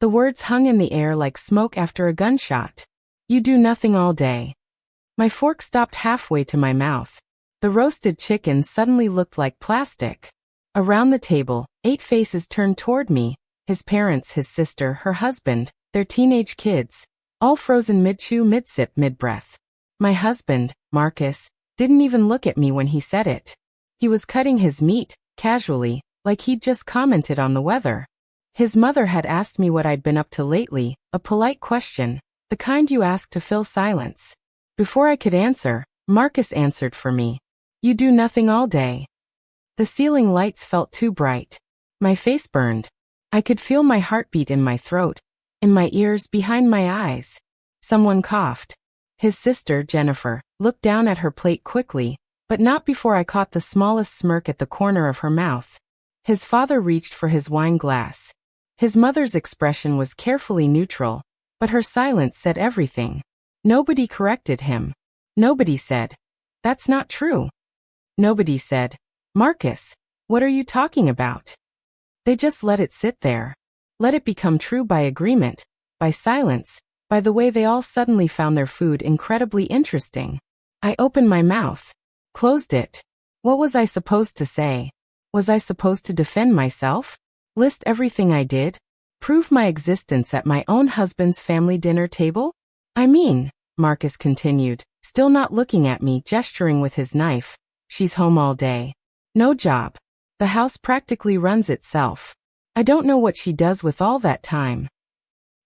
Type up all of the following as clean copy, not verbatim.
The words hung in the air like smoke after a gunshot. You do nothing all day. My fork stopped halfway to my mouth. The roasted chicken suddenly looked like plastic. Around the table, 8 faces turned toward me, his parents, his sister, her husband, their teenage kids, all frozen mid-chew, mid-sip, mid-breath. My husband, Marcus, didn't even look at me when he said it. He was cutting his meat, casually, like he'd just commented on the weather. His mother had asked me what I'd been up to lately, a polite question, the kind you ask to fill silence. Before I could answer, Marcus answered for me. You do nothing all day. The ceiling lights felt too bright. My face burned. I could feel my heartbeat in my throat, in my ears, behind my eyes. Someone coughed. His sister, Jennifer, looked down at her plate quickly, but not before I caught the smallest smirk at the corner of her mouth. His father reached for his wine glass. His mother's expression was carefully neutral, but her silence said everything. Nobody corrected him. Nobody said, "That's not true." Nobody said, "Marcus, what are you talking about?" They just let it sit there. Let it become true by agreement, by silence, by the way they all suddenly found their food incredibly interesting. I opened my mouth. Closed it. What was I supposed to say? Was I supposed to defend myself? List everything I did? Prove my existence at my own husband's family dinner table? I mean, Marcus continued, still not looking at me, gesturing with his knife. She's home all day. No job. The house practically runs itself. I don't know what she does with all that time.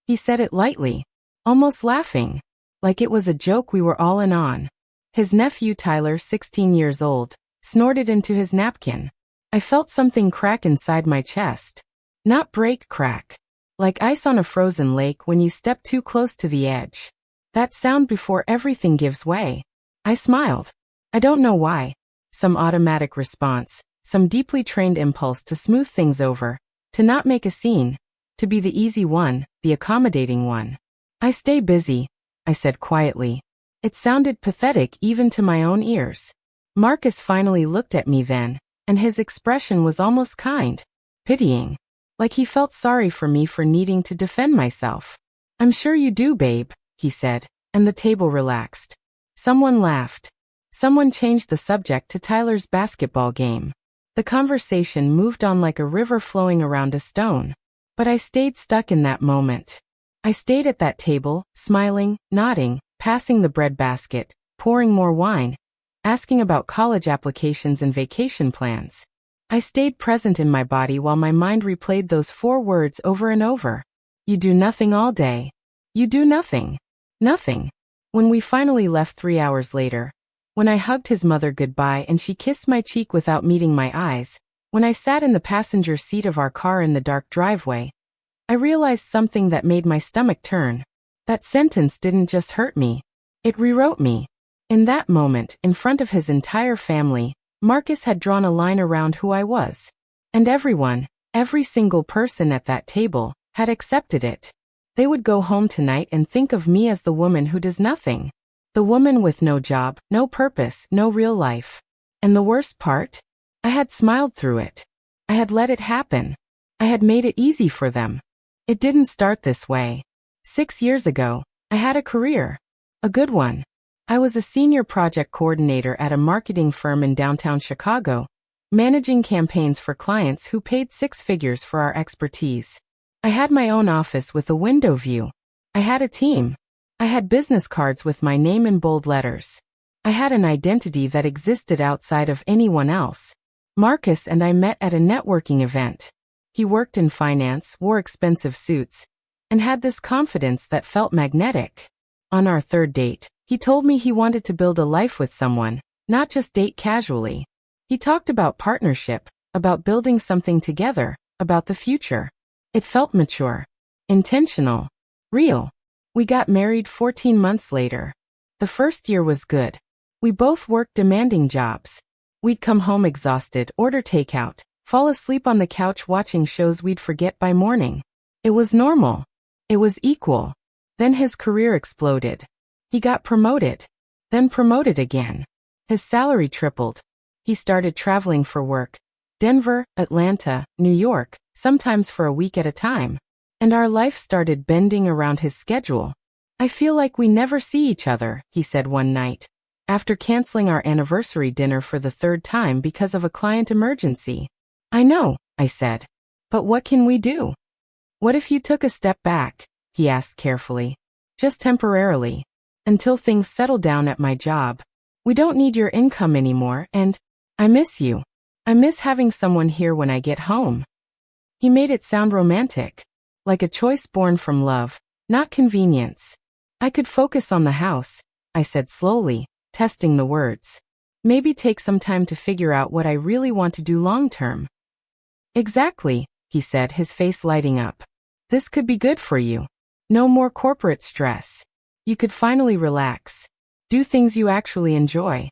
He said it lightly, almost laughing, like it was a joke we were all in on. His nephew Tyler, 16 years old, snorted into his napkin. I felt something crack inside my chest. Not break, crack. Like ice on a frozen lake when you step too close to the edge. That sound before everything gives way. I smiled. I don't know why. Some automatic response, some deeply trained impulse to smooth things over, to not make a scene, to be the easy one, the accommodating one. I stay busy, I said quietly. It sounded pathetic even to my own ears. Marcus finally looked at me then, and his expression was almost kind, pitying. Like he felt sorry for me for needing to defend myself. I'm sure you do, babe, he said, and the table relaxed. Someone laughed. Someone changed the subject to Tyler's basketball game. The conversation moved on like a river flowing around a stone. But I stayed stuck in that moment. I stayed at that table, smiling, nodding, passing the bread basket, pouring more wine, asking about college applications and vacation plans. I stayed present in my body while my mind replayed those 4 words over and over. You do nothing all day. You do nothing. Nothing. When we finally left 3 hours later, when I hugged his mother goodbye and she kissed my cheek without meeting my eyes, when I sat in the passenger seat of our car in the dark driveway, I realized something that made my stomach turn. That sentence didn't just hurt me. It rewrote me. In that moment, in front of his entire family, Marcus had drawn a line around who I was. And everyone, every single person at that table, had accepted it. They would go home tonight and think of me as the woman who does nothing. The woman with no job, no purpose, no real life. And the worst part? I had smiled through it. I had let it happen. I had made it easy for them. It didn't start this way. 6 years ago, I had a career. A good one. I was a senior project coordinator at a marketing firm in downtown Chicago, managing campaigns for clients who paid 6 figures for our expertise. I had my own office with a window view. I had a team. I had business cards with my name in bold letters. I had an identity that existed outside of anyone else. Marcus and I met at a networking event. He worked in finance, wore expensive suits, and had this confidence that felt magnetic. On our 3rd date, he told me he wanted to build a life with someone, not just date casually. He talked about partnership, about building something together, about the future. It felt mature, intentional, real. We got married 14 months later. The first year was good. We both worked demanding jobs. We'd come home exhausted, order takeout, fall asleep on the couch watching shows we'd forget by morning. It was normal. It was equal. Then his career exploded. He got promoted. Then promoted again. His salary tripled. He started traveling for work. Denver, Atlanta, New York, sometimes for a week at a time. And our life started bending around his schedule. I feel like we never see each other, he said one night, after canceling our anniversary dinner for the third time because of a client emergency. I know, I said. But what can we do? What if you took a step back, he asked carefully. Just temporarily. Until things settle down at my job. We don't need your income anymore, and I miss you. I miss having someone here when I get home. He made it sound romantic. Like a choice born from love, not convenience. I could focus on the house, I said slowly, testing the words. Maybe take some time to figure out what I really want to do long term. Exactly, he said, his face lighting up. This could be good for you. No more corporate stress. You could finally relax. Do things you actually enjoy.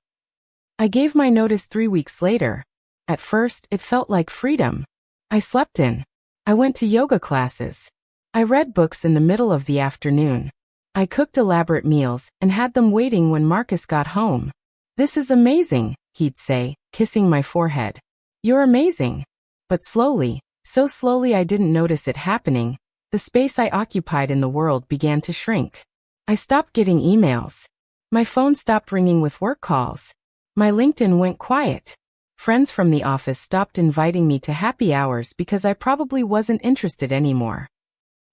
I gave my notice 3 weeks later. At first, it felt like freedom. I slept in. I went to yoga classes. I read books in the middle of the afternoon. I cooked elaborate meals and had them waiting when Marcus got home. This is amazing, he'd say, kissing my forehead. You're amazing. But slowly, so slowly I didn't notice it happening, the space I occupied in the world began to shrink. I stopped getting emails. My phone stopped ringing with work calls. My LinkedIn went quiet. Friends from the office stopped inviting me to happy hours because I probably wasn't interested anymore.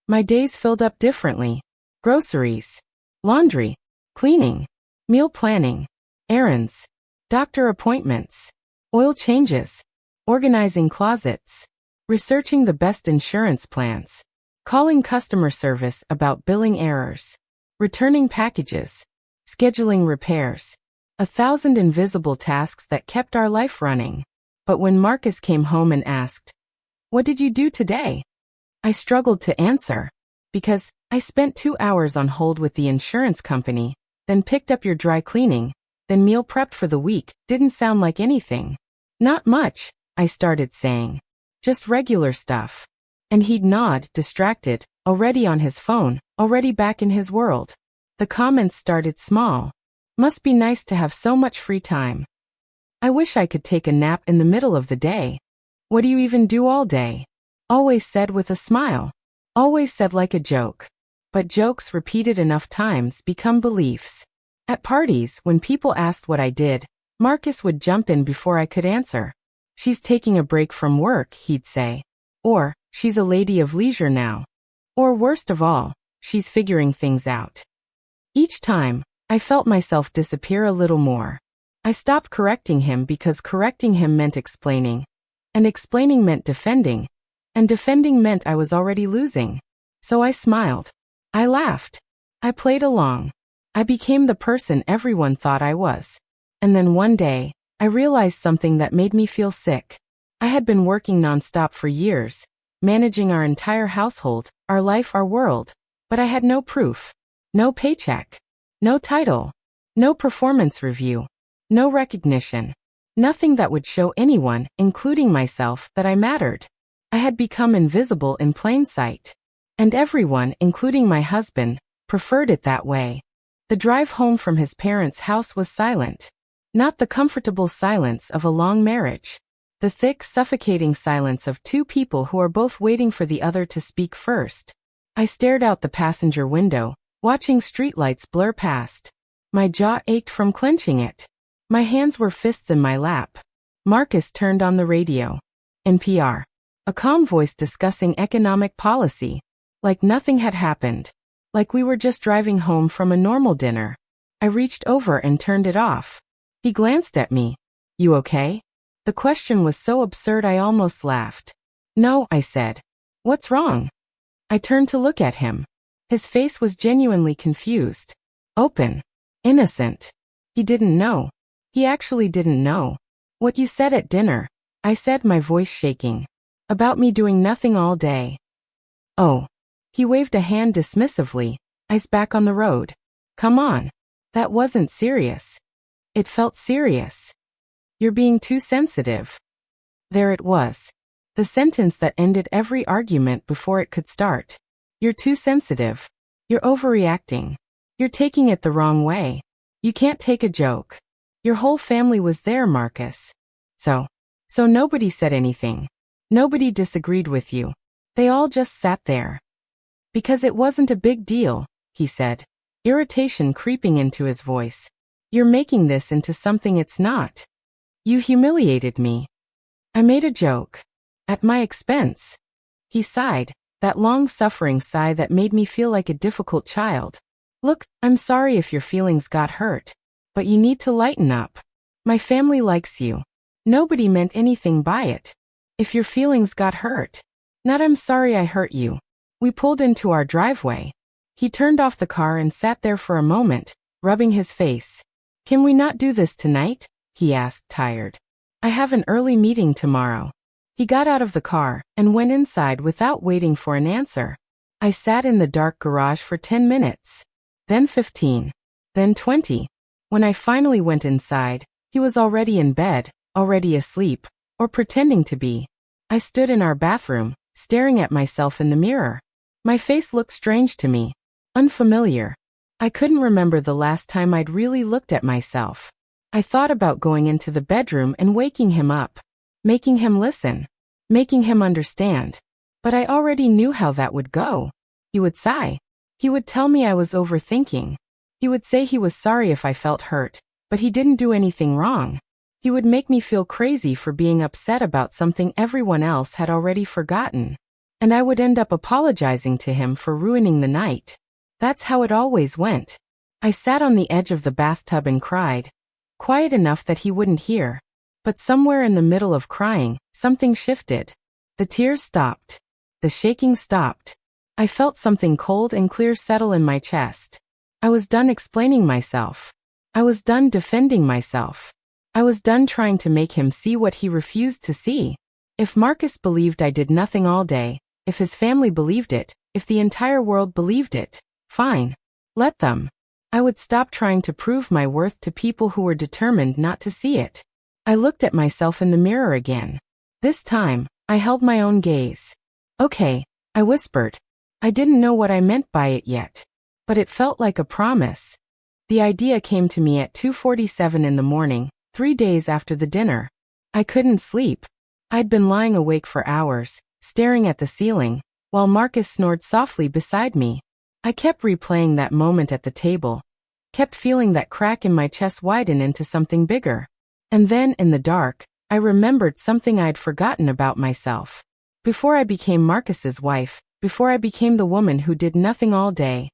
My days filled up differently. Groceries, laundry, cleaning, meal planning, errands, doctor appointments, oil changes, organizing closets, researching the best insurance plans, calling customer service about billing errors, returning packages, scheduling repairs. 1,000 invisible tasks that kept our life running. But when Marcus came home and asked, "What did you do today?" I struggled to answer. Because I spent 2 hours on hold with the insurance company, then picked up your dry cleaning, then meal prepped for the week, didn't sound like anything. Not much, I started saying. Just regular stuff. And he'd nod, distracted, already on his phone, already back in his world. The comments started small. Must be nice to have so much free time. I wish I could take a nap in the middle of the day. What do you even do all day? Always said with a smile. Always said like a joke. But jokes repeated enough times become beliefs. At parties, when people asked what I did, Marcus would jump in before I could answer. She's taking a break from work, he'd say. Or, she's a lady of leisure now. Or worst of all, she's figuring things out. Each time, I felt myself disappear a little more. I stopped correcting him because correcting him meant explaining. And explaining meant defending. And defending meant I was already losing. So I smiled. I laughed. I played along. I became the person everyone thought I was. And then one day, I realized something that made me feel sick. I had been working nonstop for years, managing our entire household, our life, our world. But I had no proof. No paycheck. No title. No performance review. No recognition. Nothing that would show anyone, including myself, that I mattered. I had become invisible in plain sight. And everyone, including my husband, preferred it that way. The drive home from his parents' house was silent. Not the comfortable silence of a long marriage. The thick, suffocating silence of two people who are both waiting for the other to speak first. I stared out the passenger window, watching streetlights blur past. My jaw ached from clenching it. My hands were fists in my lap. Marcus turned on the radio. NPR. A calm voice discussing economic policy. Like nothing had happened. Like we were just driving home from a normal dinner. I reached over and turned it off. He glanced at me. You okay? The question was so absurd I almost laughed. No, I said. What's wrong? I turned to look at him. His face was genuinely confused. Open. Innocent. He didn't know. He actually didn't know. What you said at dinner, I said, my voice shaking. About me doing nothing all day. Oh. He waved a hand dismissively, eyes back on the road. Come on. That wasn't serious. It felt serious. You're being too sensitive. There it was. The sentence that ended every argument before it could start. You're too sensitive. You're overreacting. You're taking it the wrong way. You can't take a joke. Your whole family was there, Marcus. So nobody said anything. Nobody disagreed with you. They all just sat there. Because it wasn't a big deal, he said, irritation creeping into his voice. You're making this into something it's not. You humiliated me. I made a joke. At my expense. He sighed, that long-suffering sigh that made me feel like a difficult child. Look, I'm sorry if your feelings got hurt. But you need to lighten up. My family likes you. Nobody meant anything by it. If your feelings got hurt. Not I'm sorry I hurt you. We pulled into our driveway. He turned off the car and sat there for a moment, rubbing his face. Can we not do this tonight? He asked, tired. I have an early meeting tomorrow. He got out of the car and went inside without waiting for an answer. I sat in the dark garage for 10 minutes. Then 15. Then 20. When I finally went inside, he was already in bed, already asleep, or pretending to be. I stood in our bathroom, staring at myself in the mirror. My face looked strange to me. Unfamiliar. I couldn't remember the last time I'd really looked at myself. I thought about going into the bedroom and waking him up. Making him listen. Making him understand. But I already knew how that would go. He would sigh. He would tell me I was overthinking. He would say he was sorry if I felt hurt, but he didn't do anything wrong. He would make me feel crazy for being upset about something everyone else had already forgotten. And I would end up apologizing to him for ruining the night. That's how it always went. I sat on the edge of the bathtub and cried. Quiet enough that he wouldn't hear. But somewhere in the middle of crying, something shifted. The tears stopped. The shaking stopped. I felt something cold and clear settle in my chest. I was done explaining myself. I was done defending myself. I was done trying to make him see what he refused to see. If Marcus believed I did nothing all day, if his family believed it, if the entire world believed it, fine. Let them. I would stop trying to prove my worth to people who were determined not to see it. I looked at myself in the mirror again. This time, I held my own gaze. Okay, I whispered. I didn't know what I meant by it yet. But it felt like a promise. The idea came to me at 2:47 in the morning, 3 days after the dinner. I couldn't sleep. I'd been lying awake for hours, staring at the ceiling, while Marcus snored softly beside me. I kept replaying that moment at the table, kept feeling that crack in my chest widen into something bigger. And then, in the dark, I remembered something I'd forgotten about myself. Before I became Marcus's wife, before I became the woman who did nothing all day,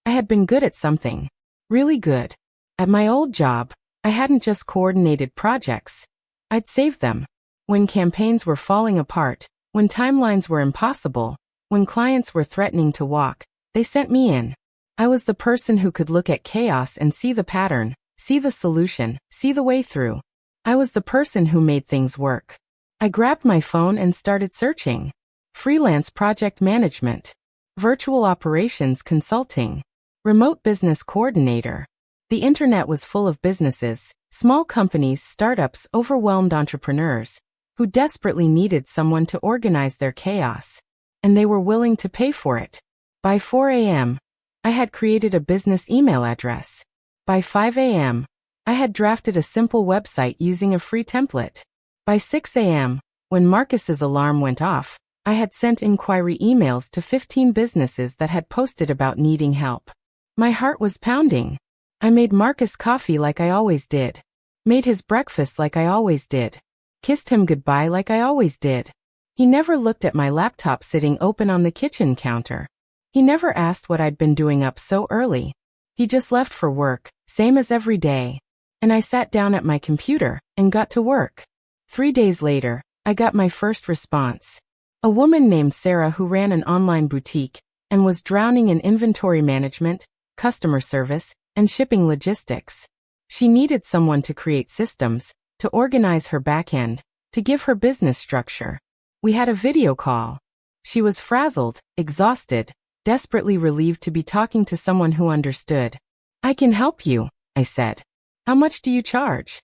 I had been good at something. Really good. At my old job, I hadn't just coordinated projects. I'd saved them. When campaigns were falling apart, when timelines were impossible, when clients were threatening to walk, they sent me in. I was the person who could look at chaos and see the pattern, see the solution, see the way through. I was the person who made things work. I grabbed my phone and started searching. Freelance project management. Virtual operations consulting. Remote business coordinator. The internet was full of businesses, small companies, startups, overwhelmed entrepreneurs, who desperately needed someone to organize their chaos. And they were willing to pay for it. By 4 a.m., I had created a business email address. By 5 a.m., I had drafted a simple website using a free template. By 6 a.m., when Marcus's alarm went off, I had sent inquiry emails to 15 businesses that had posted about needing help. My heart was pounding. I made Marcus coffee like I always did. Made his breakfast like I always did. Kissed him goodbye like I always did. He never looked at my laptop sitting open on the kitchen counter. He never asked what I'd been doing up so early. He just left for work, same as every day. And I sat down at my computer and got to work. 3 days later, I got my first response. A woman named Sarah who ran an online boutique and was drowning in inventory management, customer service, and shipping logistics. She needed someone to create systems, to organize her backend, to give her business structure. We had a video call. She was frazzled, exhausted, desperately relieved to be talking to someone who understood. I can help you, I said. How much do you charge?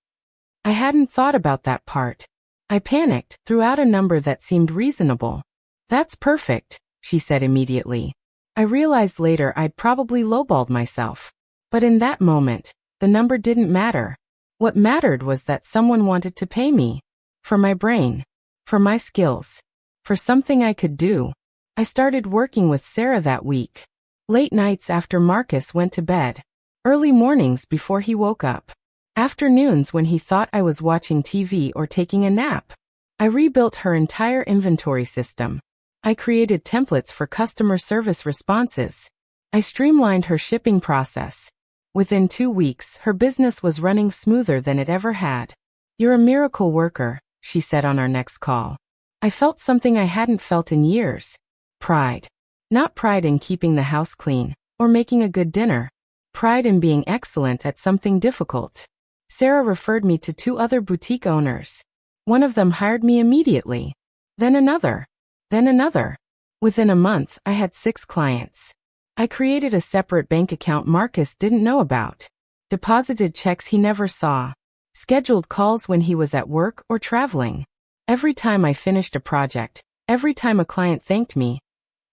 I hadn't thought about that part. I panicked, threw out a number that seemed reasonable. That's perfect, she said immediately. I realized later I'd probably lowballed myself. But in that moment, the number didn't matter. What mattered was that someone wanted to pay me. For my brain. For my skills. For something I could do. I started working with Sarah that week. Late nights after Marcus went to bed. Early mornings before he woke up. Afternoons when he thought I was watching TV or taking a nap. I rebuilt her entire inventory system. I created templates for customer service responses. I streamlined her shipping process. Within 2 weeks, her business was running smoother than it ever had. "You're a miracle worker," she said on our next call. I felt something I hadn't felt in years. Pride. Not pride in keeping the house clean, or making a good dinner. Pride in being excellent at something difficult. Sarah referred me to 2 other boutique owners. One of them hired me immediately. Then another. Then another. Within a month, I had 6 clients. I created a separate bank account Marcus didn't know about. Deposited checks he never saw. Scheduled calls when he was at work or traveling. Every time I finished a project, every time a client thanked me,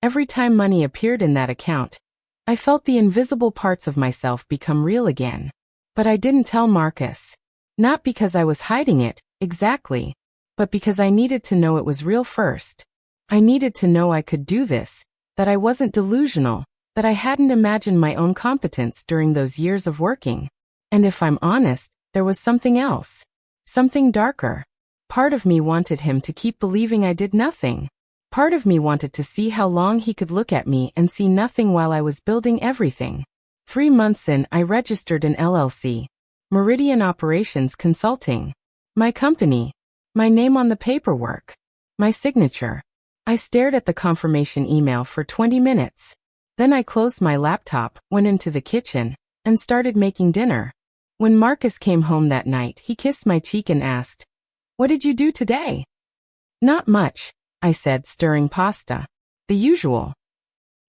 every time money appeared in that account, I felt the invisible parts of myself become real again. But I didn't tell Marcus. Not because I was hiding it, exactly, but because I needed to know it was real first. I needed to know I could do this, that I wasn't delusional, that I hadn't imagined my own competence during those years of working. And if I'm honest, there was something else. Something darker. Part of me wanted him to keep believing I did nothing. Part of me wanted to see how long he could look at me and see nothing while I was building everything. 3 months in, I registered an LLC. Meridian Operations Consulting. My company. My name on the paperwork. My signature. I stared at the confirmation email for 20 minutes. Then I closed my laptop, went into the kitchen, and started making dinner. When Marcus came home that night, he kissed my cheek and asked, "What did you do today?" "Not much," I said, stirring pasta. "The usual."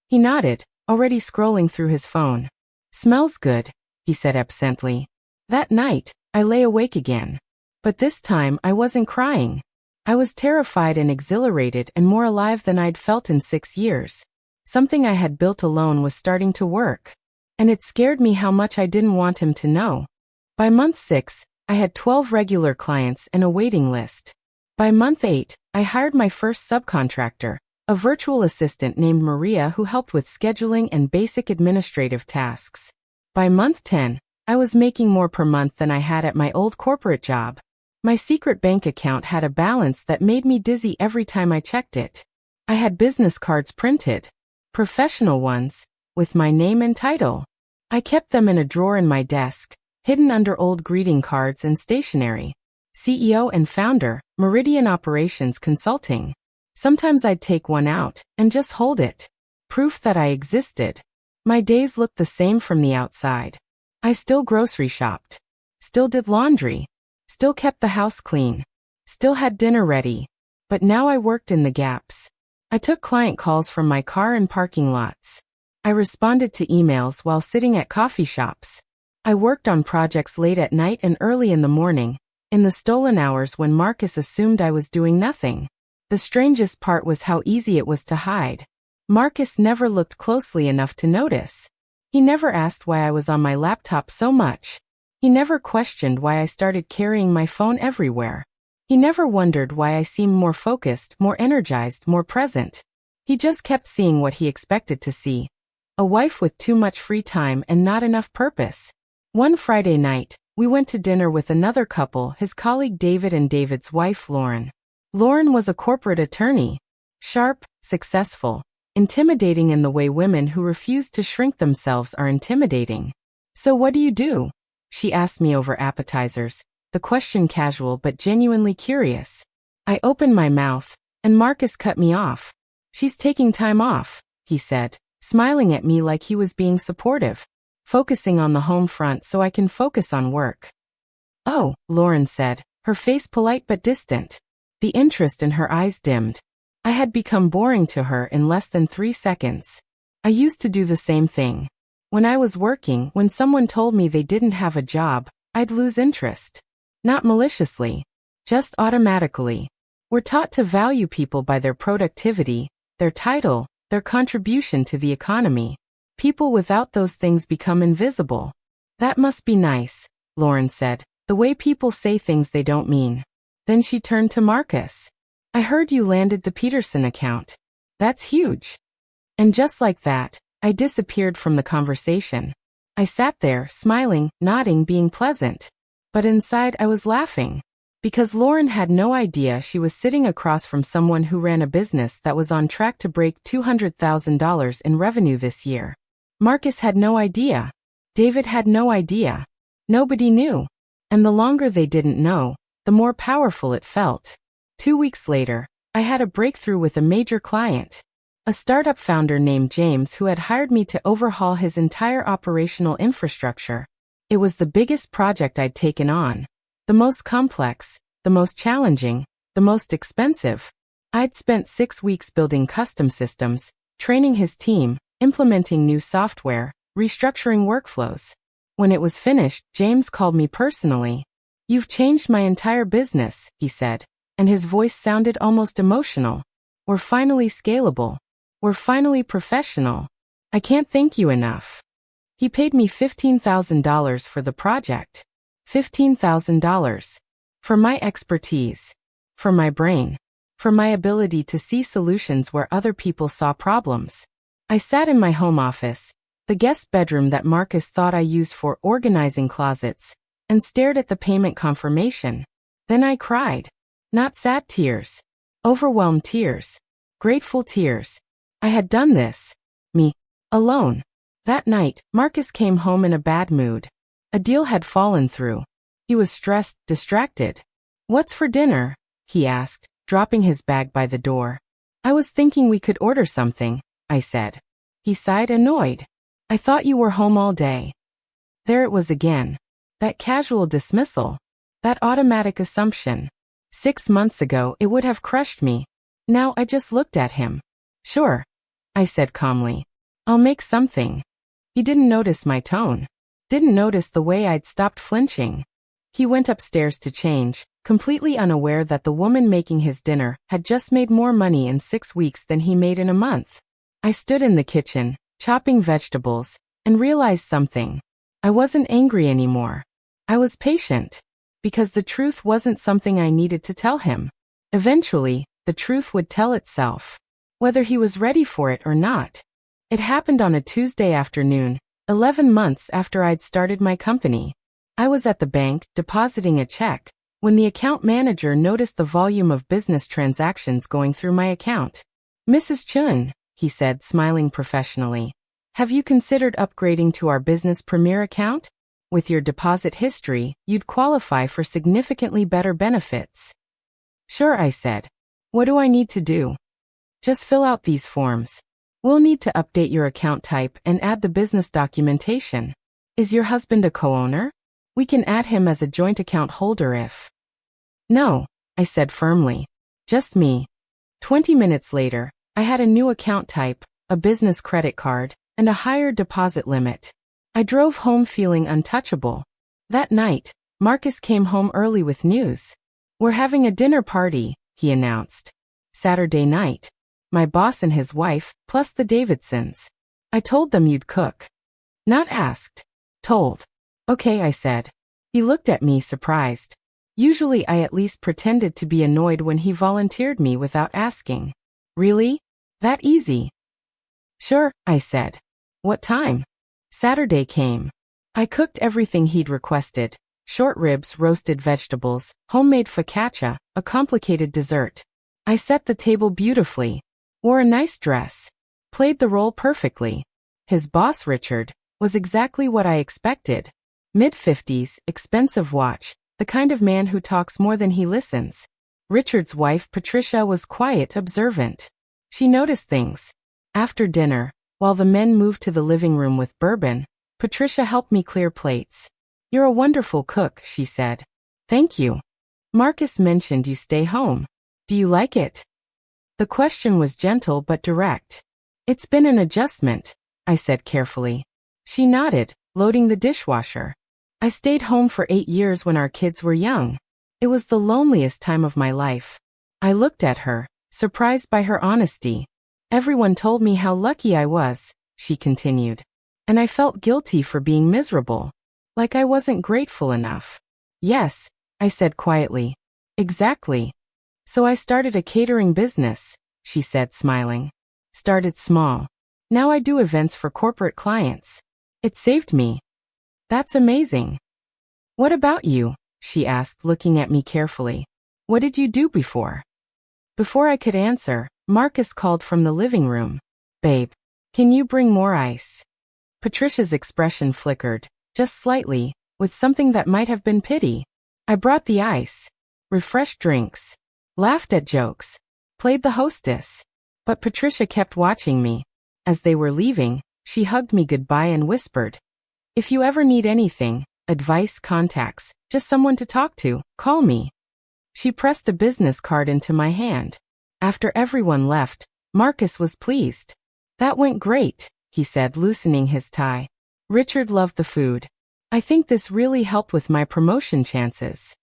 He nodded, already scrolling through his phone. "Smells good," he said absently. That night, I lay awake again. But this time I wasn't crying. I was terrified and exhilarated and more alive than I'd felt in 6 years. Something I had built alone was starting to work. And it scared me how much I didn't want him to know. By month 6, I had 12 regular clients and a waiting list. By month 8, I hired my first subcontractor, a virtual assistant named Maria who helped with scheduling and basic administrative tasks. By month 10, I was making more per month than I had at my old corporate job. My secret bank account had a balance that made me dizzy every time I checked it. I had business cards printed. Professional ones, with my name and title. I kept them in a drawer in my desk, hidden under old greeting cards and stationery. CEO and founder, Meridian Operations Consulting. Sometimes I'd take one out and just hold it. Proof that I existed. My days looked the same from the outside. I still grocery shopped. Still did laundry. Still kept the house clean. Still had dinner ready. But now I worked in the gaps. I took client calls from my car in parking lots. I responded to emails while sitting at coffee shops. I worked on projects late at night and early in the morning, in the stolen hours when Marcus assumed I was doing nothing. The strangest part was how easy it was to hide. Marcus never looked closely enough to notice. He never asked why I was on my laptop so much. He never questioned why I started carrying my phone everywhere. He never wondered why I seemed more focused, more energized, more present. He just kept seeing what he expected to see. A wife with too much free time and not enough purpose. One Friday night, we went to dinner with another couple, his colleague David and David's wife Lauren. Lauren was a corporate attorney. Sharp, successful, intimidating in the way women who refuse to shrink themselves are intimidating. "So what do you do?" she asked me over appetizers, the question casual but genuinely curious. I opened my mouth, and Marcus cut me off. "She's taking time off," he said, smiling at me like he was being supportive. "Focusing on the home front so I can focus on work." "Oh," Lauren said, her face polite but distant. The interest in her eyes dimmed. I had become boring to her in less than 3 seconds. I used to do the same thing. When I was working, when someone told me they didn't have a job, I'd lose interest. Not maliciously. Just automatically. We're taught to value people by their productivity, their title, their contribution to the economy. People without those things become invisible. "That must be nice," Lauren said, "the way people say things they don't mean." Then she turned to Marcus. "I heard you landed the Peterson account. That's huge. And just like that, I disappeared from the conversation. I sat there, smiling, nodding, being pleasant. But inside I was laughing. Because Lauren had no idea she was sitting across from someone who ran a business that was on track to break $200,000 in revenue this year. Marcus had no idea. David had no idea. Nobody knew. And the longer they didn't know, the more powerful it felt. 2 weeks later, I had a breakthrough with a major client. A startup founder named James who had hired me to overhaul his entire operational infrastructure. It was the biggest project I'd taken on. The most complex, the most challenging, the most expensive. I'd spent 6 weeks building custom systems, training his team, implementing new software, restructuring workflows. When it was finished, James called me personally. "You've changed my entire business," he said, and his voice sounded almost emotional. "We're finally scalable. We're finally professional. I can't thank you enough." He paid me $15,000 for the project. $15,000. For my expertise. For my brain. For my ability to see solutions where other people saw problems. I sat in my home office, the guest bedroom that Marcus thought I used for organizing closets, and stared at the payment confirmation. Then I cried. Not sad tears. Overwhelmed tears. Grateful tears. I had done this. Me. Alone. That night, Marcus came home in a bad mood. A deal had fallen through. He was stressed, distracted. "What's for dinner?" he asked, dropping his bag by the door. "I was thinking we could order something," I said. He sighed, annoyed. "I thought you were home all day." There it was again. That casual dismissal. That automatic assumption. 6 months ago it would have crushed me. Now I just looked at him. "Sure," I said calmly. "I'll make something." He didn't notice my tone. Didn't notice the way I'd stopped flinching. He went upstairs to change, completely unaware that the woman making his dinner had just made more money in 6 weeks than he made in a month. I stood in the kitchen, chopping vegetables, and realized something. I wasn't angry anymore. I was patient. Because the truth wasn't something I needed to tell him. Eventually, the truth would tell itself. Whether he was ready for it or not. It happened on a Tuesday afternoon, 11 months after I'd started my company. I was at the bank, depositing a check, when the account manager noticed the volume of business transactions going through my account. "Mrs. Chun," he said, smiling professionally, "have you considered upgrading to our Business Premier account? With your deposit history, you'd qualify for significantly better benefits." "Sure," I said. "What do I need to do?" "Just fill out these forms. We'll need to update your account type and add the business documentation. Is your husband a co-owner? We can add him as a joint account holder if..." "No," I said firmly. "Just me." 20 minutes later, I had a new account type, a business credit card, and a higher deposit limit. I drove home feeling untouchable. That night, Marcus came home early with news. "We're having a dinner party," he announced. "Saturday night. My boss and his wife, plus the Davidsons. I told them you'd cook." "Not asked. Told." "Okay," I said. He looked at me surprised. Usually I at least pretended to be annoyed when he volunteered me without asking. "Really? That easy?" "Sure," I said. "What time?" Saturday came. I cooked everything he'd requested. Short ribs, roasted vegetables, homemade focaccia, a complicated dessert. I set the table beautifully. Wore a nice dress. Played the role perfectly. His boss, Richard, was exactly what I expected. Mid-50s, expensive watch, the kind of man who talks more than he listens. Richard's wife, Patricia, was quiet, observant. She noticed things. After dinner, while the men moved to the living room with bourbon, Patricia helped me clear plates. "You're a wonderful cook," she said. "Thank you. Marcus mentioned you stay home. Do you like it?" The question was gentle but direct. "It's been an adjustment," I said carefully. She nodded, loading the dishwasher. "I stayed home for 8 years when our kids were young. It was the loneliest time of my life." I looked at her, surprised by her honesty. "Everyone told me how lucky I was," she continued. "And I felt guilty for being miserable. Like I wasn't grateful enough." "Yes," I said quietly. "Exactly. So I started a catering business," she said, smiling. Started small. Now I do events for corporate clients. It saved me. That's amazing. What about you? She asked, looking at me carefully. What did you do before? Before I could answer, Marcus called from the living room. Babe, can you bring more ice? Patricia's expression flickered, just slightly, with something that might have been pity. I brought the ice, refreshed drinks, laughed at jokes, played the hostess. But Patricia kept watching me. As they were leaving, she hugged me goodbye and whispered, if you ever need anything, advice, contacts, just someone to talk to, call me. She pressed a business card into my hand. After everyone left, Marcus was pleased. That went great, he said, loosening his tie. Richard loved the food. I think this really helped with my promotion chances.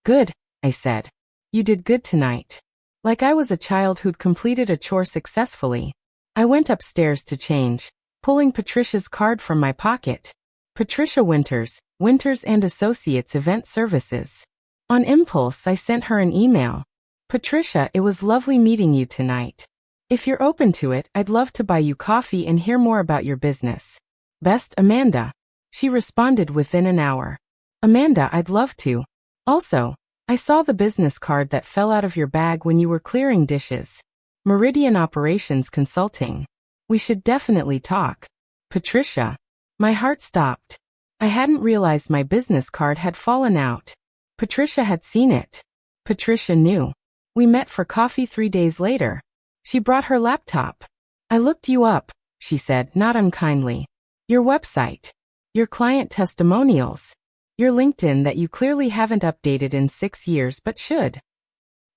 Good, I said. You did good tonight. Like I was a child who'd completed a chore successfully. I went upstairs to change, pulling Patricia's card from my pocket. Patricia Winters, Winters and Associates Event Services. On impulse, I sent her an email. Patricia, it was lovely meeting you tonight. If you're open to it, I'd love to buy you coffee and hear more about your business. Best, Amanda. She responded within an hour. Amanda, I'd love to. Also, I saw the business card that fell out of your bag when you were clearing dishes. Meridian Operations Consulting. We should definitely talk. Patricia. My heart stopped. I hadn't realized my business card had fallen out. Patricia had seen it. Patricia knew. We met for coffee 3 days later. She brought her laptop. I looked you up, she said, not unkindly. Your website. Your client testimonials. Your LinkedIn that you clearly haven't updated in 6 years but should.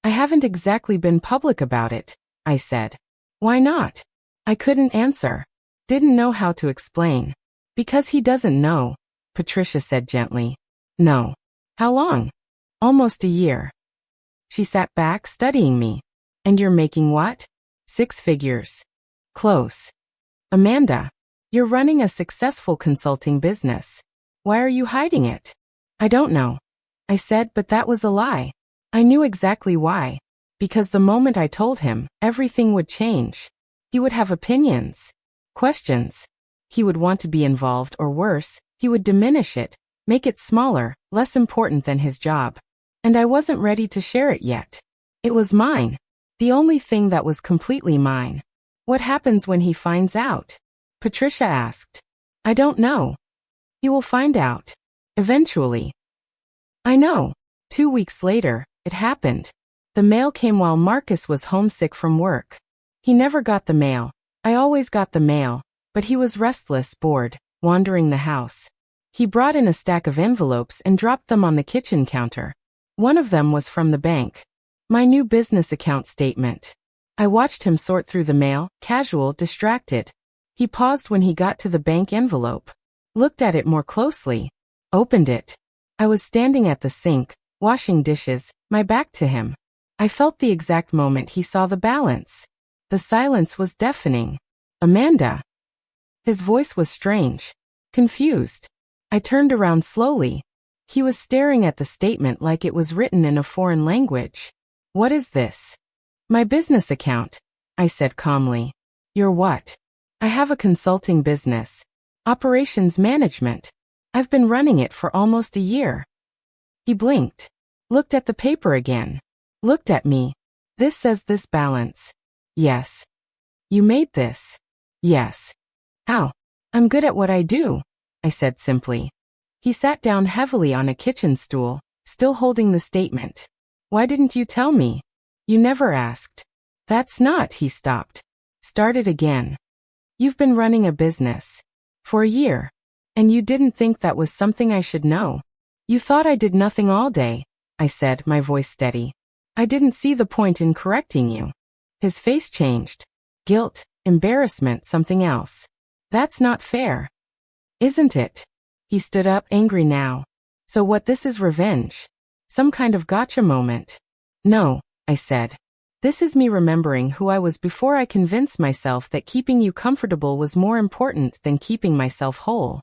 I haven't exactly been public about it, I said. Why not? I couldn't answer. Didn't know how to explain. Because he doesn't know, Patricia said gently. No. How long? Almost a year. She sat back, studying me. And you're making what? 6 figures. Close. Amanda, you're running a successful consulting business. Why are you hiding it? I don't know. I said, but that was a lie. I knew exactly why. Because the moment I told him, everything would change. He would have opinions. Questions. He would want to be involved, or worse, he would diminish it, make it smaller, less important than his job. And I wasn't ready to share it yet. It was mine. The only thing that was completely mine. What happens when he finds out? Patricia asked. I don't know. He will find out. Eventually. I know. 2 weeks later, it happened. The mail came while Marcus was homesick from work. He never got the mail. I always got the mail, but he was restless, bored, wandering the house. He brought in a stack of envelopes and dropped them on the kitchen counter. One of them was from the bank. My new business account statement. I watched him sort through the mail, casual, distracted. He paused when he got to the bank envelope. Looked at it more closely. Opened it. I was standing at the sink, washing dishes, my back to him. I felt the exact moment he saw the balance. The silence was deafening. Amanda. His voice was strange. Confused. I turned around slowly. He was staring at the statement like it was written in a foreign language. What is this? My business account, I said calmly. Your what? I have a consulting business. Operations management. I've been running it for almost a year. He blinked. Looked at the paper again. Looked at me. This says this balance. Yes. You made this. Yes. How? I'm good at what I do, I said simply. He sat down heavily on a kitchen stool, still holding the statement. Why didn't you tell me? You never asked. That's not, he stopped. Started again. You've been running a business. For a year. And you didn't think that was something I should know. You thought I did nothing all day, I said, my voice steady. I didn't see the point in correcting you. His face changed. Guilt, embarrassment, something else. That's not fair. Isn't it? He stood up, angry now. So what, this is revenge? Some kind of gotcha moment? No, I said. This is me remembering who I was before I convinced myself that keeping you comfortable was more important than keeping myself whole.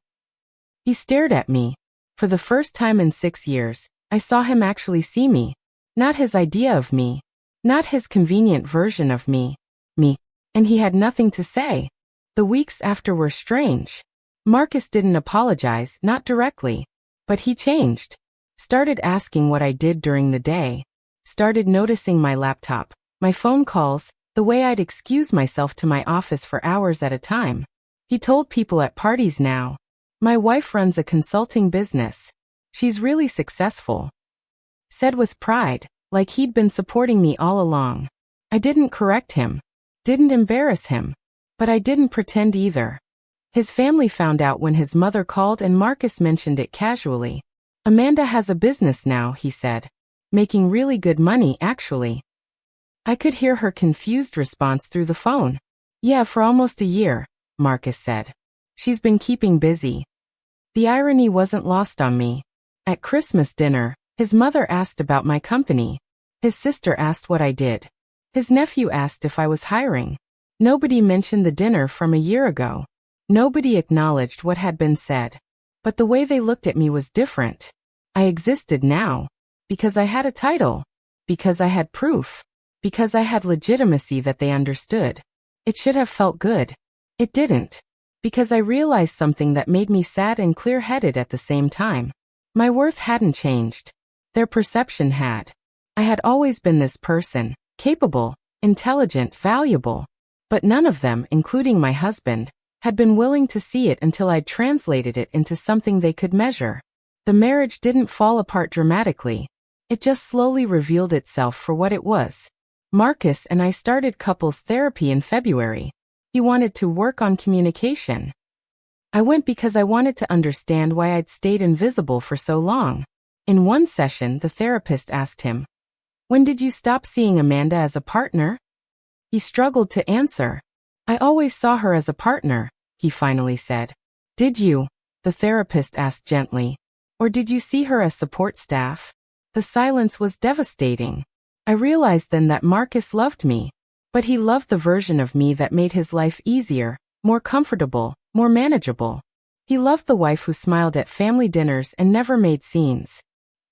He stared at me. For the first time in 6 years, I saw him actually see me. Not his idea of me. Not his convenient version of me. Me. And he had nothing to say. The weeks after were strange. Marcus didn't apologize, not directly. But he changed. Started asking what I did during the day. Started noticing my laptop, my phone calls, the way I'd excuse myself to my office for hours at a time. He told people at parties now. My wife runs a consulting business. She's really successful. Said with pride, like he'd been supporting me all along. I didn't correct him. Didn't embarrass him. But I didn't pretend either. His family found out when his mother called and Marcus mentioned it casually. Amanda has a business now, he said. Making really good money, actually. I could hear her confused response through the phone. Yeah, for almost a year, Marcus said. She's been keeping busy. The irony wasn't lost on me. At Christmas dinner, his mother asked about my company. His sister asked what I did. His nephew asked if I was hiring. Nobody mentioned the dinner from a year ago. Nobody acknowledged what had been said. But the way they looked at me was different. I existed now. Because I had a title. Because I had proof. Because I had legitimacy that they understood. It should have felt good. It didn't. Because I realized something that made me sad and clear-headed at the same time. My worth hadn't changed. Their perception had. I had always been this person, capable, intelligent, valuable. But none of them, including my husband, had been willing to see it until I'd translated it into something they could measure. The marriage didn't fall apart dramatically. It just slowly revealed itself for what it was. Marcus and I started couples therapy in February. He wanted to work on communication. I went because I wanted to understand why I'd stayed invisible for so long. In one session, the therapist asked him, "When did you stop seeing Amanda as a partner?" He struggled to answer. "I always saw her as a partner," he finally said. "Did you?" the therapist asked gently. "Or did you see her as support staff?" The silence was devastating. I realized then that Marcus loved me. But he loved the version of me that made his life easier, more comfortable, more manageable. He loved the wife who smiled at family dinners and never made scenes.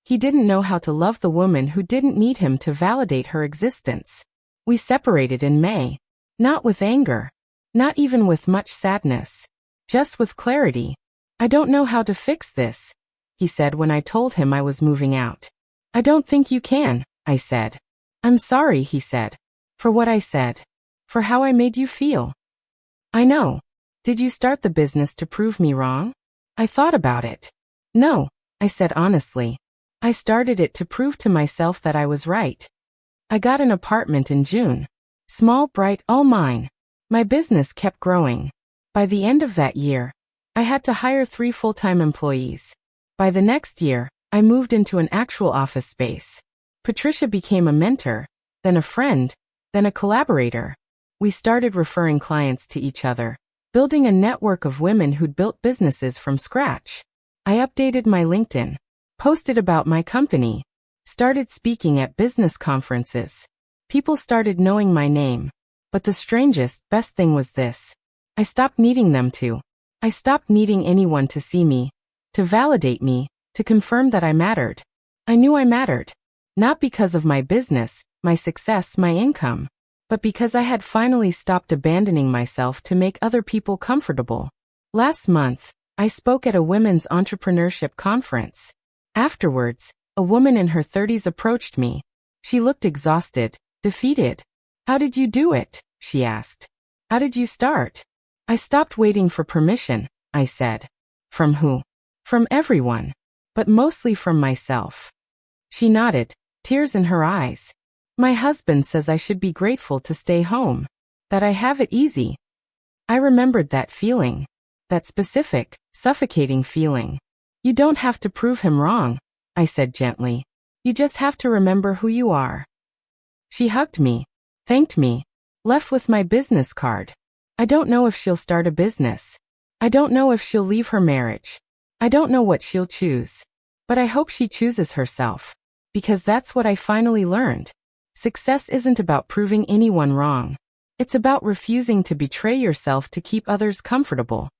He didn't know how to love the woman who didn't need him to validate her existence. We separated in May. Not with anger. Not even with much sadness. Just with clarity. "I don't know how to fix this," he said when I told him I was moving out. "I don't think you can," I said. "I'm sorry," he said. "For what I said. For how I made you feel." "I know. Did you start the business to prove me wrong?" I thought about it. "No," I said honestly. "I started it to prove to myself that I was right." I got an apartment in June. Small, bright, all mine. My business kept growing. By the end of that year, I had to hire 3 full-time employees. By the next year, I moved into an actual office space. Patricia became a mentor, then a friend, then a collaborator. We started referring clients to each other, building a network of women who'd built businesses from scratch. I updated my LinkedIn, posted about my company, started speaking at business conferences. People started knowing my name. But the strangest, best thing was this. I stopped needing them to. I stopped needing anyone to see me, to validate me, to confirm that I mattered. I knew I mattered. Not because of my business, my success, my income, but because I had finally stopped abandoning myself to make other people comfortable. Last month, I spoke at a women's entrepreneurship conference. Afterwards, a woman in her 30s approached me. She looked exhausted, defeated. "How did you do it?" she asked. "How did you start?" "I stopped waiting for permission," I said. "From who?" "From everyone. But mostly from myself." She nodded, tears in her eyes. "My husband says I should be grateful to stay home. That I have it easy." I remembered that feeling. That specific, suffocating feeling. "You don't have to prove him wrong," I said gently. "You just have to remember who you are." She hugged me, thanked me, left with my business card. I don't know if she'll start a business. I don't know if she'll leave her marriage. I don't know what she'll choose. But I hope she chooses herself. Because that's what I finally learned. Success isn't about proving anyone wrong. It's about refusing to betray yourself to keep others comfortable.